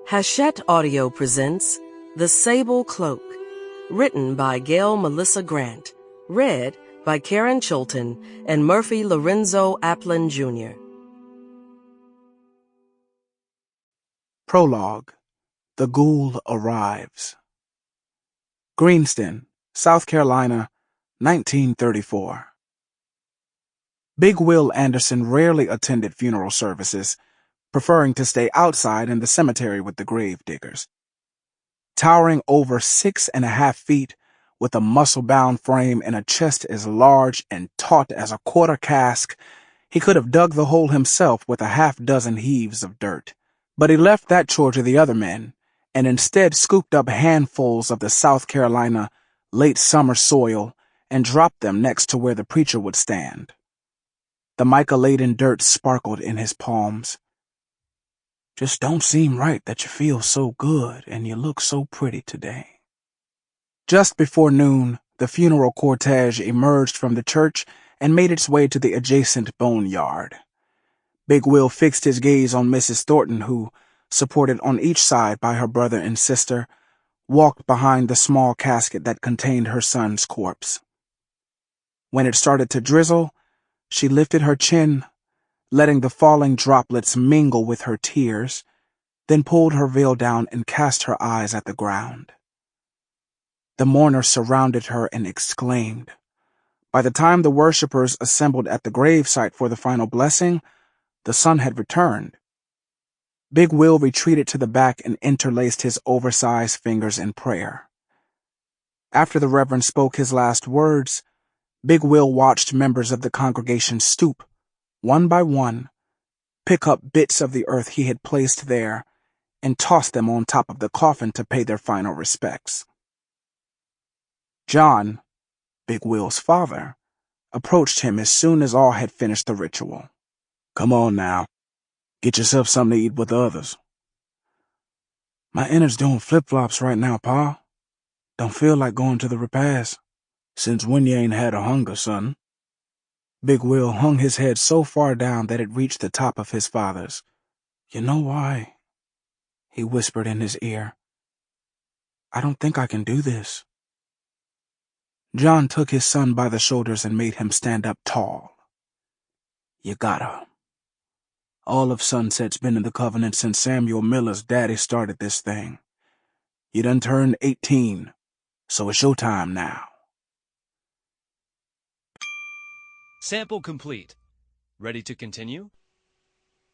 Hachette Audio presents The Sable Cloak, written by Gail Milissa Grant, read by Karen Chilton and Murphy Lorenzo Applin Jr. Prologue. The Ghoul Arrives. Greenston, South Carolina, 1934. Big Will Anderson rarely attended funeral services, preferring to stay outside in the cemetery with the grave diggers. Towering over 6.5 feet, with a muscle-bound frame and a chest as large and taut as a quarter cask, he could have dug the hole himself with a half-dozen heaves of dirt. But he left that chore to the other men, and instead scooped up handfuls of the South Carolina late summer soil and dropped them next to where the preacher would stand. The mica-laden dirt sparkled in his palms. Just don't seem right that you feel so good and you look so pretty today. Just before noon, the funeral cortege emerged from the church and made its way to the adjacent boneyard. Big Will fixed his gaze on Mrs. Thornton, who, supported on each side by her brother and sister, walked behind the small casket that contained her son's corpse. When it started to drizzle, she lifted her chin, letting the falling droplets mingle with her tears, then pulled her veil down and cast her eyes at the ground. The mourners surrounded her and exclaimed. By the time the worshippers assembled at the gravesite for the final blessing, the sun had returned. Big Will retreated to the back and interlaced his oversized fingers in prayer. After the Reverend spoke his last words, Big Will watched members of the congregation stoop, one by one, pick up bits of the earth he had placed there, and toss them on top of the coffin to pay their final respects. John, Big Will's father, approached him as soon as all had finished the ritual. "Come on now. Get yourself something to eat with the others." "My innards doing flip-flops right now, Pa. Don't feel like going to the repast." "Since when you ain't had a hunger, son?" Big Will hung his head so far down that it reached the top of his father's. "You know why?" he whispered in his ear. "I don't think I can do this." John took his son by the shoulders and made him stand up tall. "You gotta. All of Sunset's been in the covenant since Samuel Miller's daddy started this thing. You done turned 18, so it's your time now." Sample complete. Ready to continue?